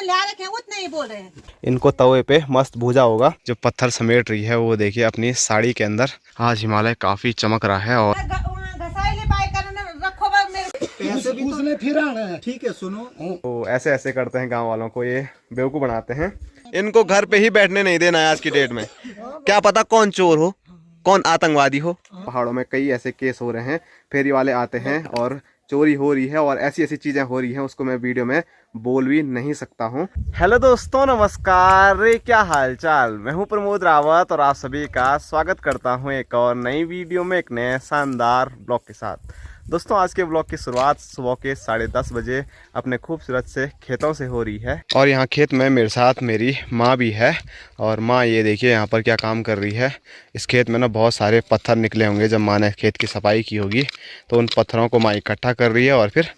ला रखे हैं उतना ही बोल रहे हैं। इनको तवे पे मस्त भूजा होगा। जो पत्थर समेट रही है वो देखिए अपनी साड़ी के अंदर। आज हिमालय काफी चमक रहा है और ऐसे भी तो फिर आना है। ठीक है सुनो, तो ऐसे ऐसे करते हैं गांव वालों को, ये बेवकूफ बनाते हैं। इनको घर पे ही बैठने नहीं देना है आज की डेट में। क्या पता कौन चोर हो, कौन आतंकवादी हो। पहाड़ों में कई ऐसे केस हो रहे हैं, फेरी वाले आते हैं और चोरी हो रही है और ऐसी ऐसी चीजें हो रही हैं, उसको मैं वीडियो में बोल भी नहीं सकता हूँ। हेलो दोस्तों, नमस्कार, क्या हाल चाल। मैं हूँ प्रमोद रावत और आप सभी का स्वागत करता हूँ एक और नई वीडियो में, एक नए शानदार ब्लॉग के साथ। दोस्तों आज के ब्लॉग की शुरुआत सुबह के 10:30 बजे अपने खूबसूरत से खेतों से हो रही है। और यहाँ खेत में मेरे साथ मेरी माँ भी है। और माँ ये देखिए यहाँ पर क्या काम कर रही है। इस खेत में ना बहुत सारे पत्थर निकले होंगे, जब माँ ने खेत की सफाई की होगी तो उन पत्थरों को माँ इकट्ठा कर रही है और फिर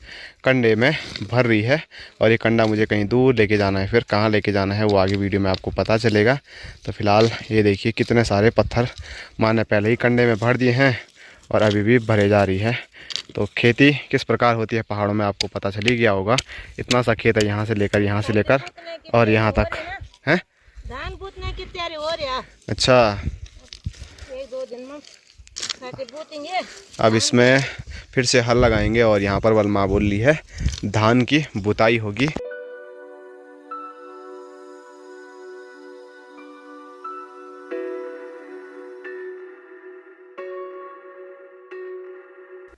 कंडे में भर रही है। और ये कंडा मुझे कहीं दूर लेके जाना है, फिर कहाँ लेके जाना है वो आगे वीडियो में आपको पता चलेगा। तो फिलहाल ये देखिए कितने सारे पत्थर माँ ने पहले ही कंडे में भर दिए हैं और अभी भी भरे जा रही है। तो खेती किस प्रकार होती है पहाड़ों में आपको पता चल ही गया होगा। इतना सा खेत है, यहाँ से लेकर और यहाँ तक है। धान बूतने की तैयारी हो रही है। अच्छा, 1-2 दिन में बूतेंगे। अब इसमें फिर से हल लगाएंगे और यहाँ पर बलमा बोल ली है धान की बुताई होगी।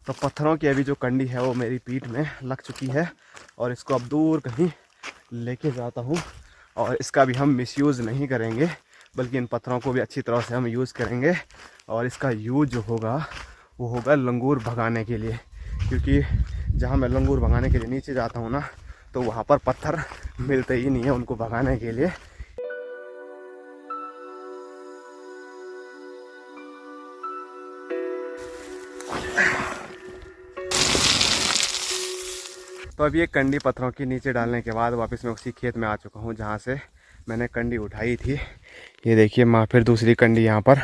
तो पत्थरों की अभी जो कंडी है वो मेरी पीठ में लग चुकी है और इसको अब दूर कहीं लेके जाता हूँ। और इसका भी हम मिसयूज़ नहीं करेंगे, बल्कि इन पत्थरों को भी अच्छी तरह से हम यूज़ करेंगे। और इसका यूज़ जो होगा वो होगा लंगूर भगाने के लिए, क्योंकि जहाँ मैं लंगूर भगाने के लिए नीचे जाता हूँ ना, तो वहाँ पर पत्थर मिलते ही नहीं है उनको भगाने के लिए। तो अब ये कंडी पत्थरों की नीचे डालने के बाद वापस मैं उसी खेत में आ चुका हूँ जहाँ से मैंने कंडी उठाई थी। ये देखिए माँ फिर दूसरी कंडी यहाँ पर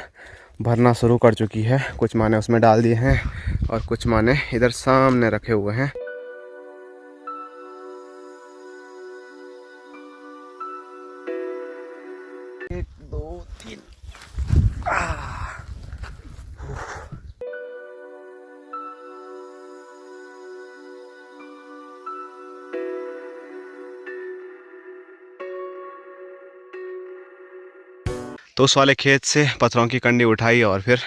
भरना शुरू कर चुकी है। कुछ माँ ने उसमें डाल दिए हैं और कुछ माँ ने इधर सामने रखे हुए हैं। एक, दो, तीन। तो उस वाले खेत से पत्थरों की कंडी उठाई और फिर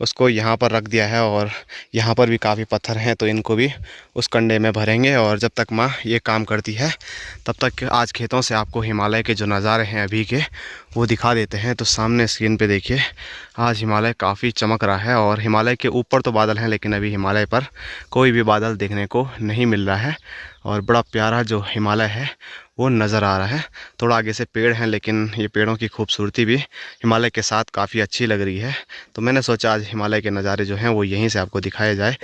उसको यहाँ पर रख दिया है। और यहाँ पर भी काफ़ी पत्थर हैं, तो इनको भी उस कंडे में भरेंगे। और जब तक माँ ये काम करती है तब तक आज खेतों से आपको हिमालय के जो नज़ारे हैं अभी के वो दिखा देते हैं। तो सामने स्क्रीन पे देखिए आज हिमालय काफ़ी चमक रहा है। और हिमालय के ऊपर तो बादल हैं, लेकिन अभी हिमालय पर कोई भी बादल देखने को नहीं मिल रहा है। और बड़ा प्यारा जो हिमालय है वो नज़र आ रहा है। थोड़ा आगे से पेड़ हैं, लेकिन ये पेड़ों की खूबसूरती भी हिमालय के साथ काफ़ी अच्छी लग रही है। तो मैंने सोचा आज हिमालय के नज़ारे जो हैं वो यहीं से आपको दिखाए जाए।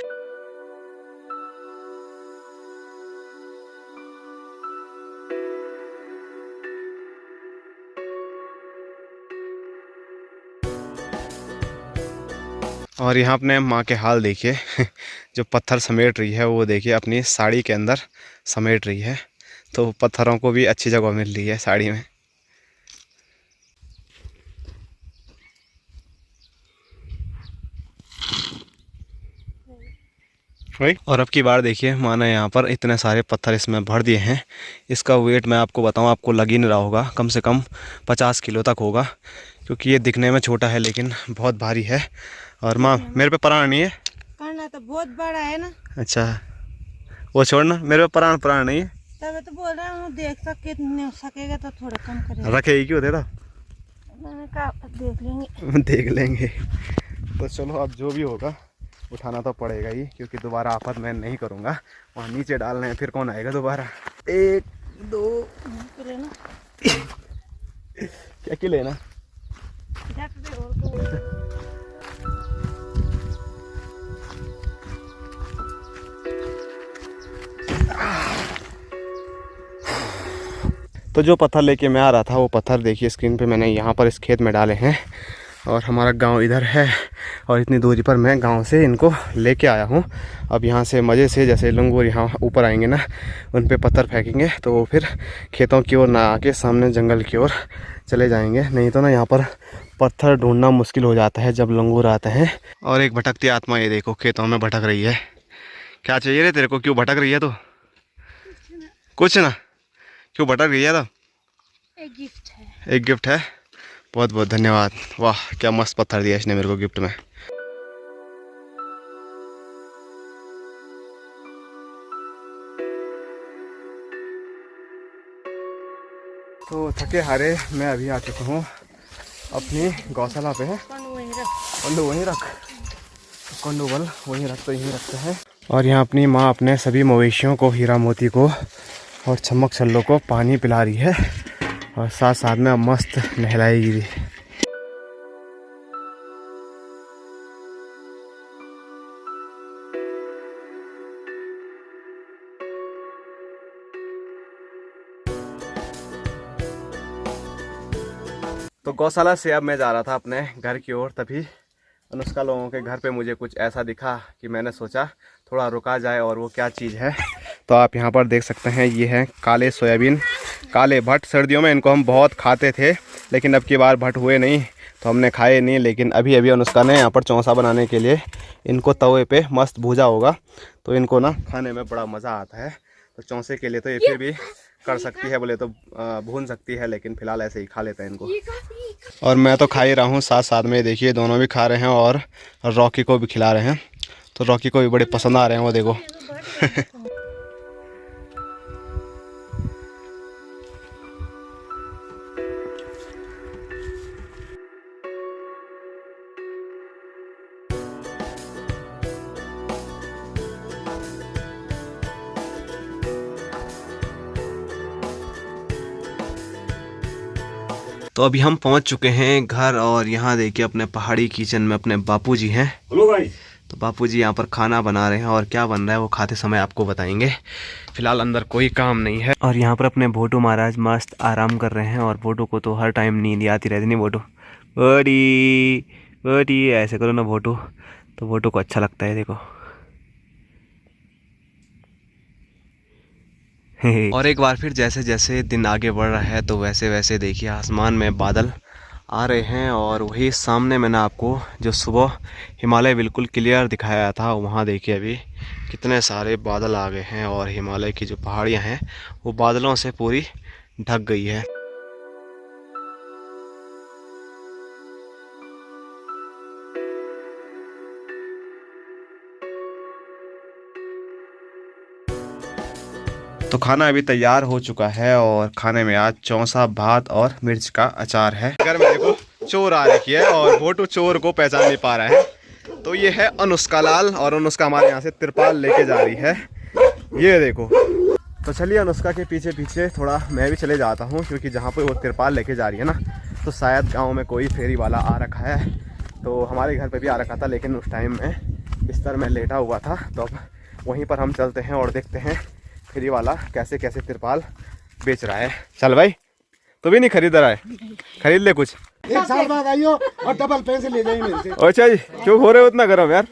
और यहाँ अपने माँ के हाल देखिए जो पत्थर समेट रही है वो देखिए अपनी साड़ी के अंदर समेट रही है। तो पत्थरों को भी अच्छी जगह मिल रही है साड़ी में। और अब की बार देखिए माँ ने यहाँ पर इतने सारे पत्थर इसमें भर दिए हैं। इसका वेट मैं आपको बताऊँ, आपको लग ही नहीं रहा होगा, कम से कम 50 किलो तक होगा, क्योंकि ये दिखने में छोटा है लेकिन बहुत भारी है। और माँ मेरे पे प्राण नहीं है। करना तो बहुत बड़ा है ना। अच्छा वो छोड़ना, मेरे पे प्राण नहीं है। तब तो बोल रहा हूँ देख सकेगा तो थोड़ा कम करेगा। रखेगी क्यों तेरा? मैंने कहा देख लेंगे। देख लेंगे। तो चलो अब जो भी होगा उठाना तो पड़ेगा ही, क्योंकि दोबारा आफत मैं नहीं करूँगा। वहाँ नीचे डालने हैं, फिर कौन आएगा दोबारा। 1 2 लेना क्या कि लेना। तो जो पत्थर लेके मैं आ रहा था वो पत्थर देखिए स्क्रीन पे मैंने यहाँ पर इस खेत में डाले हैं। और हमारा गांव इधर है और इतनी दूरी पर मैं गांव से इनको लेके आया हूं। अब यहां से मज़े से जैसे लंगूर यहाँ ऊपर आएंगे ना, उन पे पत्थर फेंकेंगे तो वो फिर खेतों की ओर ना आके सामने जंगल की ओर चले जाएंगे। नहीं तो ना यहाँ पर पत्थर ढूंढना मुश्किल हो जाता है जब लंगूर आते हैं। और एक भटकती आत्मा, ये देखो खेतों में भटक रही है। क्या चाहिए रे तेरे को, क्यों भटक रही है? तो कुछ ना, क्यों भटक रही है? तो एक गिफ्ट है। एक गिफ्ट है, बहुत बहुत धन्यवाद। वाह क्या मस्त पत्थर दिया इसने मेरे को गिफ्ट में। तो थके हारे मैं अभी आ चुका हूँ अपनी गौशाला पे। कंडू वहीं रख, कंडू बल वहीं रख, तो यहीं रखते हैं। और यहाँ अपनी माँ अपने सभी मवेशियों को, हीरा मोती को और चमक छल्लों को पानी पिला रही है और साथ साथ में अब मस्त नहलाएगी भी। तो गौशाला से अब मैं जा रहा था अपने घर की ओर, तभी अनुष्का लोगों के घर पे मुझे कुछ ऐसा दिखा कि मैंने सोचा थोड़ा रुका जाए। और वो क्या चीज़ है तो आप यहाँ पर देख सकते हैं, ये है काले सोयाबीन, काले भट्ट। सर्दियों में इनको हम बहुत खाते थे, लेकिन अब की बार भट्ट हुए नहीं तो हमने खाए नहीं। लेकिन अभी अभी अनुष्का ने यहाँ पर चौंसा बनाने के लिए इनको तवे पे मस्त भूजा होगा, तो इनको ना खाने में बड़ा मज़ा आता है। तो चौंसे के लिए तो ये फिर भी कर सकती है, बोले तो भून सकती है, लेकिन फ़िलहाल ऐसे ही खा लेते हैं इनको। और मैं तो खा ही रहा हूँ, साथ साथ में देखिए दोनों भी खा रहे हैं और रॉकी को भी खिला रहे हैं। तो रॉकी को भी बड़े पसंद आ रहे हैं वो, देखो। तो अभी हम पहुंच चुके हैं घर और यहाँ देखिए अपने पहाड़ी किचन में अपने बापूजी हैं। हेलो भाई। तो बापूजी यहाँ पर खाना बना रहे हैं और क्या बन रहा है वो खाते समय आपको बताएंगे। फिलहाल अंदर कोई काम नहीं है। और यहाँ पर अपने भोटू महाराज मस्त आराम कर रहे हैं और भोटू को तो हर टाइम नींद आती रहती। नहीं भोटू, बड़ी बड़ी ऐसे करो ना भोटू, तो भोटू को अच्छा लगता है, देखो। और एक बार फिर जैसे जैसे दिन आगे बढ़ रहा है तो वैसे वैसे देखिए आसमान में बादल आ रहे हैं। और वही सामने मैंने आपको जो सुबह हिमालय बिल्कुल क्लियर दिखाया था, वहाँ देखिए अभी कितने सारे बादल आ गए हैं और हिमालय की जो पहाड़ियाँ हैं वो बादलों से पूरी ढक गई है। तो खाना अभी तैयार हो चुका है और खाने में आज चौंसा, भात और मिर्च का अचार है। अगर मेरे को चोर आ रखी है और भोटू चोर को पहचान नहीं पा रहा है। तो ये है अनुष्का लाल और अनुष्का हमारे यहाँ से तिरपाल लेके जा रही है, ये देखो। तो चलिए अनुष्का के पीछे पीछे थोड़ा मैं भी चले जाता हूँ, क्योंकि जहाँ पे वो तिरपाल लेके जा रही है ना, तो शायद गाँव में कोई फेरी वाला आ रखा है। तो हमारे घर पर भी आ रखा था, लेकिन उस टाइम में बिस्तर में लेटा हुआ था। तो अब वहीं पर हम चलते हैं और देखते हैं फेरी वाला कैसे कैसे तिरपाल बेच रहा है। चल भाई, तो भी नहीं खरीद रहा है, खरीद ले कुछ। एक साल बाद आइयो और डबल पैसे ले जाइए मेरे से। अच्छा जी, क्यों हो रहे हो उतना गरम यार?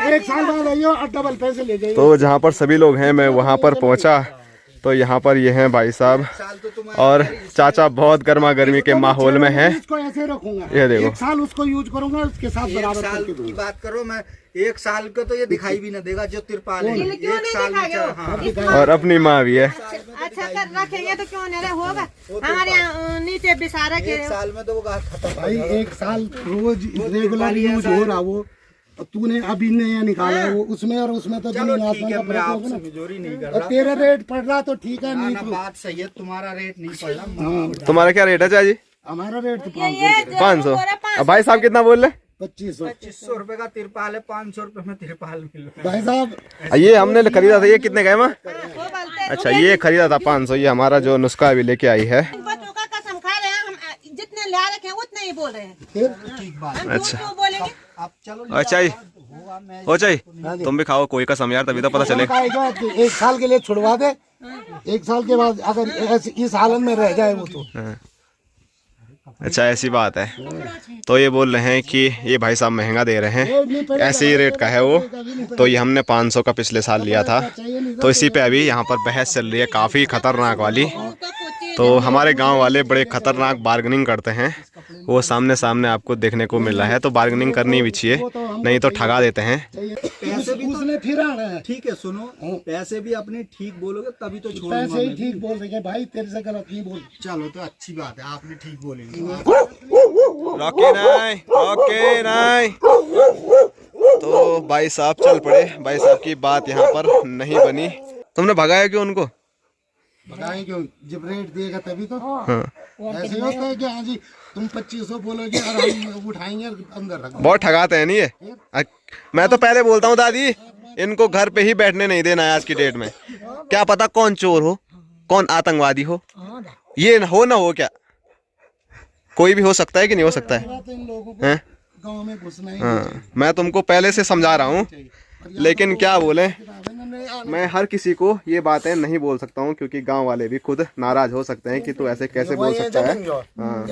एक साल बाद आइयो और डबल पैसे ले जाइए। तो जहाँ पर सभी लोग हैं मैं वहाँ पर पहुँचा, तो यहाँ पर ये हैं भाई साहब और चाचा बहुत गर्मा गर्मी के माहौल में हैं। इसको ऐसे रखूंगा, ये देखो, एक साल उसको यूज करूंगा, उसके साथ बराबर करके दूंगा। की बात करो, मैं एक साल को तो ये दिखाई भी न देगा जो तिरपाल है। एक साल में और अपनी माँ भी है। अच्छा कर रखेंगे तो क्यों नहीं होगा, हमारे यहाँ नीचे बिसारा के। एक साल में तो वो घास खत्म। भाई एक साल रोज रेगुलर यूज हो रहा वो, तूने अभी नया निकाला वो, उसमें और उसमें तो चलो जमीन ठीक आसमान है, का मैं फर्क होगा आपसे ना। मिजोरी नहीं कर और रहा। तेरा रेट पड़ रहा तो ठीक है, नहीं ना तो बात सही है, तुम्हारा रेट नहीं पड़ रहा। हाँ, तुम्हारा क्या रेट है चाची? हमारा रेट तो 500। अब भाई साहब कितना बोल रहे? 2500। 2500 रुपए का तिरपाल है, 500 रुपए में तिरपाल मिल रहा है। भाई साहब ये हमने खरीदा था, ये कितने का है माँ? अच्छा ये खरीदा था 500। ये हमारा जो नुस्खा अभी लेके आई है। बच्चों का कसम खा रहे हैं, हम जितने ला रखे हैं उतने ही बोल रहे हैं। ठीक बात। हम अच्छा। क्यों बोलेंगे? अब चलो अच्छा जी, हो चाहिए तुम भी खाओ कोई कसम यार, तभी तो पता चलेगा। एक साल के लिए छुड़वा दे, एक साल के बाद अगर इस हालत में रह जाए वो तो अच्छा ऐसी बात है। तो ये बोल रहे हैं कि ये भाई साहब महंगा दे रहे हैं, ऐसे ही रेट का है वो। तो ये हमने 500 का पिछले साल लिया था, तो इसी पे अभी यहाँ पर बहस चल रही है काफ़ी खतरनाक वाली। तो हमारे गांव वाले बड़े खतरनाक बार्गेनिंग करते हैं, वो सामने सामने आपको देखने को मिल रहा है। तो बार्गेनिंग करनी भी चाहिए, नहीं तो ठगा देते हैं। पैसे भी उसने फिर आना है। ठीक है, सुनो, पैसे भी अपने ठीक बोलोगे तभी तो छोड़ूंगा पैसे ही मैं। ठीक बोल रहे भाई, तेरे से गलत नहीं बोल। चलो तो अच्छी बात है, आपने ठीक बोलेंगे। रॉकी नहीं। तो भाई साहब चल पड़े, भाई साहब की बात यहाँ पर नहीं बनी। तुमने भगाया क्यों उनको? बताएं क्यों, जब रेट देगा तभी तो। हाँ। ऐसे होता है कि हाँ जी तुम 2500 बोलोगे और हम उठाएंगे अंदर रख। बहुत ठगाते हैं नहीं ये। मैं तो पहले बोलता हूँ दादी, इनको घर पे ही बैठने नहीं देना है आज की डेट में। क्या पता कौन चोर हो, कौन आतंकवादी हो, ये हो ना हो, क्या कोई भी हो सकता है कि नहीं हो सकता है? तो इन लोगों को हैं? गाँव में घुसना ही हाँ, मैं तुमको पहले से समझा रहा हूँ, लेकिन क्या बोले, मैं हर किसी को ये बातें नहीं बोल सकता हूँ, क्योंकि गांव वाले भी खुद नाराज हो सकते हैं कि तू ऐसे कैसे बोल सकता है। हाँ।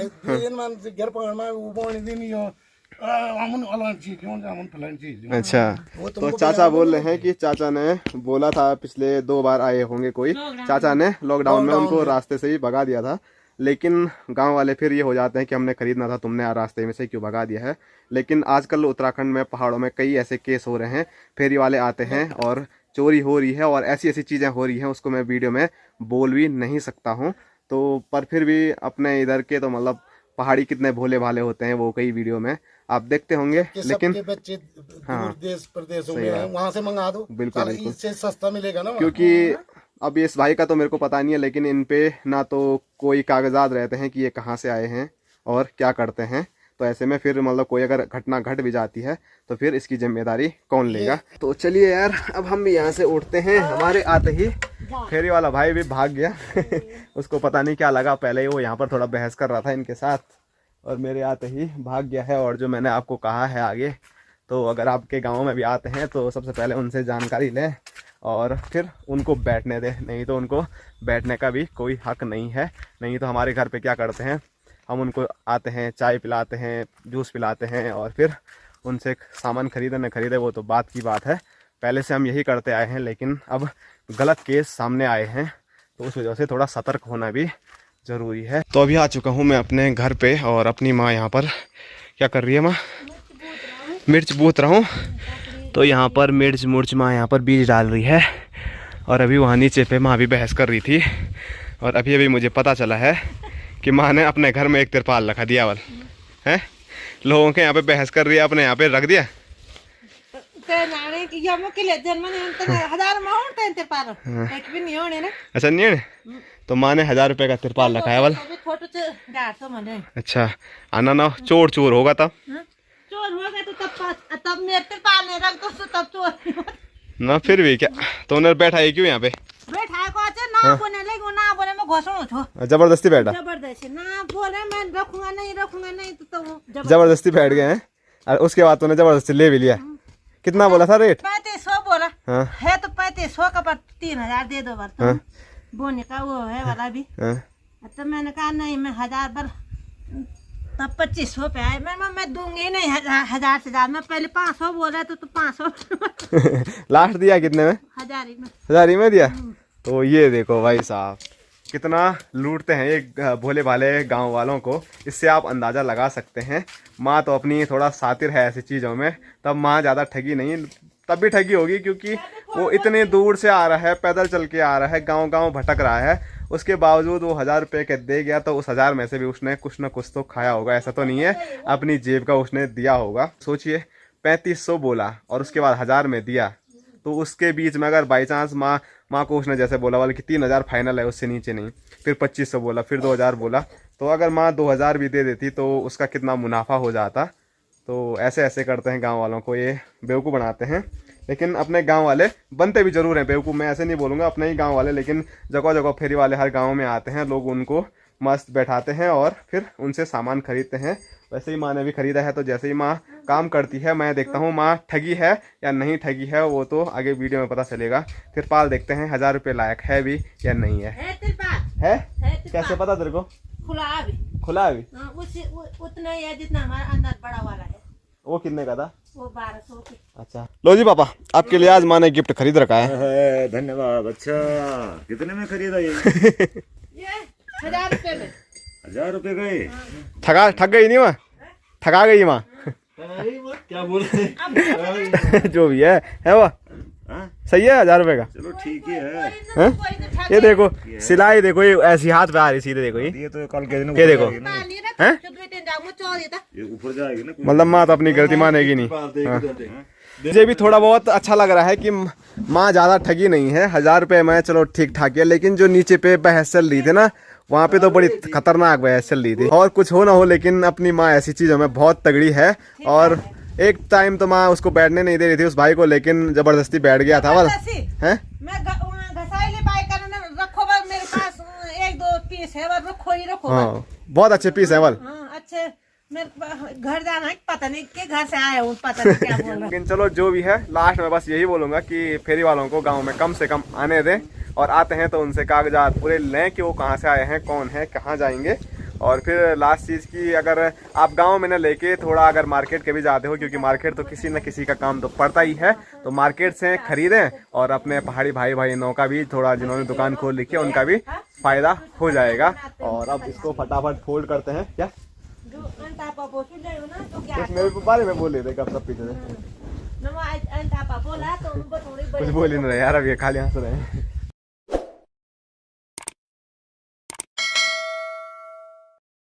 अच्छा, तो चाचा बोल रहे हैं कि चाचा ने बोला था, पिछले 2 बार आए होंगे कोई, चाचा ने लॉकडाउन में उनको रास्ते से ही भगा दिया था। लेकिन गांव वाले फिर ये हो जाते हैं कि हमने खरीदना था, तुमने रास्ते में से क्यों भगा दिया है। लेकिन आजकल उत्तराखंड में पहाड़ों में कई ऐसे केस हो रहे हैं, फेरी वाले आते हैं और चोरी हो रही है और ऐसी ऐसी चीज़ें हो रही हैं, उसको मैं वीडियो में बोल भी नहीं सकता हूँ। तो पर फिर भी अपने इधर के तो मतलब पहाड़ी कितने भोले भाले होते हैं वो कई वीडियो में आप देखते होंगे। लेकिन बच्चे हाँ, देश प्रदेशों में वहाँ से मंगा दो, बिल्कुल इससे सस्ता मिलेगा ना। क्योंकि अब इस भाई का तो मेरे को पता नहीं है, लेकिन इन पे ना तो कोई कागजात रहते हैं कि ये कहाँ से आए हैं और क्या करते हैं। तो ऐसे में फिर मतलब कोई अगर घटना घट भी जाती है तो फिर इसकी जिम्मेदारी कौन लेगा। तो चलिए यार, अब हम भी यहाँ से उठते हैं। हमारे आते ही फेरी वाला भाई भी भाग गया उसको पता नहीं क्या लगा, पहले ही वो यहाँ पर थोड़ा बहस कर रहा था इनके साथ और मेरे आते ही भाग गया है। और जो मैंने आपको कहा है आगे, तो अगर आपके गाँव में भी आते हैं तो सबसे पहले उनसे जानकारी लें और फिर उनको बैठने दें, नहीं तो उनको बैठने का भी कोई हक नहीं है। नहीं तो हमारे घर पे क्या करते हैं, हम उनको आते हैं, चाय पिलाते हैं, जूस पिलाते हैं और फिर उनसे सामान खरीदे न खरीदे वो तो बात की बात है। पहले से हम यही करते आए हैं, लेकिन अब गलत केस सामने आए हैं तो उस वजह से थोड़ा सतर्क होना भी ज़रूरी है। तो अभी आ चुका हूँ मैं अपने घर पे और अपनी माँ यहाँ पर क्या कर रही है, माँ मिर्च बूथ रहा हूँ। तो यहाँ पर मिर्च माँ यहाँ पर बीज डाल रही है और अभी वहाँ नीचे पे माँ भी बहस कर रही थी। और अभी अभी मुझे पता चला है कि माँ ने अपने घर में एक तिरपाल रखा दिया वाल है, लोगों के यहाँ पे बहस कर रही है, अपने यहाँ पे रख दिया। अच्छा नहीं है, तो माँ ने 1000 रुपए का तिरपाल रखा है वाल। अच्छा, आना ना चोर चोर होगा तब चोर होगा तो तब मेरे तिरपाल नहीं रख दो, तब चोर ना। फिर भी क्या, तो उन्हें बैठा है क्यों यहाँ पे? बैठा को ना बोले, लेकिन ना बोले मैं घोषणा छो, जबरदस्ती बैठा, जबरदस्ती ना बोले मैं रखूंगा नहीं तो जबरदस्ती बैठ गए हैं। और उसके बाद तूने जबरदस्ती ले भी लिया। कितना बोला था रेट? 3500 बोला। हाँ। है तो 3500 का, पर 3000 दे दो बार। हाँ। बोने का वो है वाला भी। हाँ। तो मैंने कहा नहीं, मैं 1000 पर तब 2500 पे आए। मैं दूंगी नहीं 1000 से ज्यादा। मैं पहले 500 बोला तो 500 लास्ट दिया कितने में? 1000 में दिया। तो ये देखो भाई साहब कितना लूटते हैं ये भोले भाले गांव वालों को, इससे आप अंदाज़ा लगा सकते हैं। माँ तो अपनी थोड़ा सातिर है ऐसी चीज़ों में, तब माँ ज़्यादा ठगी नहीं, तब भी ठगी होगी क्योंकि वो इतने दूर से आ रहा है, पैदल चल के आ रहा है, गांव भटक रहा है, उसके बावजूद वो 1000 रुपये के दे गया। तो उस 1000 में से भी उसने कुछ ना कुछ तो खाया होगा, ऐसा तो नहीं है अपनी जेब का उसने दिया होगा। सोचिए 3500 बोला और उसके बाद 1000 में दिया, तो उसके बीच में अगर बाई चांस माँ को उसने जैसे बोला वाला कि 3000 फाइनल है, उससे नीचे नहीं, फिर 2500 बोला, फिर 2000 बोला, तो अगर माँ 2000 भी दे देती तो उसका कितना मुनाफा हो जाता। तो ऐसे ऐसे करते हैं गांव वालों को, ये बेवकूफ़ बनाते हैं। लेकिन अपने गांव वाले बनते भी जरूर हैं बेवकूफ़, मैं ऐसे नहीं बोलूँगा, अपने ही गांव वाले। लेकिन जगह जगह फेरी वाले हर गांव में आते हैं, लोग उनको मस्त बैठाते हैं और फिर उनसे सामान खरीदते हैं। वैसे ही माँ ने भी खरीदा है, तो जैसे ही माँ काम करती है मैं देखता हूँ माँ ठगी है या नहीं ठगी है, वो तो आगे वीडियो में पता चलेगा। तिरपाल देखते हैं 1000 रुपये लायक है भी या नहीं है। तिरपाल है? कैसे पता तेरे को? खुला है अभी? हाँ, उतना ही है जितना हमारा अंदर बड़ा वाला है। वो कितने का था? वो 1200 की। अच्छा लो जी पापा, आपके लिए आज माँ ने गिफ्ट खरीद रखा है। धन्यवाद। अच्छा कितने में खरीदा ये? ये 1000 रुपए में। 1000 रुपए गए? ठग गई नहीं माँ? ठगा गई माँ? क्या बोल रहे? जो भी है वो हाँ? सही है 1000 रुपए का। चलो ठीक ही है। हैं? ये देखो सिलाई देखो, ये ऐसी हाथ पे आ रही सीधे देखो ये तो कल के दिन ये देखो हैं? ये ऊपर जाएगी ना। मतलब माँ तो अपनी गलती मानेगी नहीं। हाँ। मुझे भी थोड़ा बहुत अच्छा लग रहा है कि माँ ज्यादा ठगी नहीं है। 1000 रुपए में चलो ठीक ठाक है, लेकिन जो नीचे पे बहस चल रही थी ना, वहाँ पे तो बड़ी खतरनाक बहस चल रही थी। और कुछ हो ना हो, लेकिन अपनी माँ ऐसी चीजों में बहुत तगड़ी है। और एक टाइम तो माँ उसको बैठने नहीं दे रही थी उस भाई को, लेकिन जबरदस्ती बैठ गया था। वाला हैं? मैं घसाई बाई करने रखो, मेरे पास 1-2 पीस है, रखो ही रखो। हाँ बहुत अच्छे पीस है वाल। हाँ अच्छे, मेरे घर जाना है, पता नहीं के घर से आया हूँ, पता नहीं क्या बोल रहा। लेकिन चलो जो भी है, लास्ट में बस यही बोलूंगा कि फेरी वालों को गांव में कम से कम आने दें, और आते हैं तो उनसे कागजात पूरे लें कि वो कहाँ से आए हैं, कौन है, कहाँ जाएंगे। और फिर लास्ट चीज़ की, अगर आप गांव में न लेके थोड़ा अगर मार्केट के भी जाते हो, क्योंकि मार्केट तो किसी न किसी का काम तो पड़ता ही है, तो मार्केट से खरीदें। और अपने पहाड़ी भाई बहनों का भी थोड़ा, जिन्होंने दुकान खोल रखी है, उनका भी फायदा हो जाएगा। और अब इसको फटाफट फोल्ड करते हैं। क्या जो अंटापा बोल रहे हो ना, तो क्या कुछ मेरे बारे में बोल रहे थे कब सब पीछे से? अंटापा बोला तो उनको थोड़ी कुछ बोल ही नहीं रहे यार, अब ये खाली हंस रहे हैं।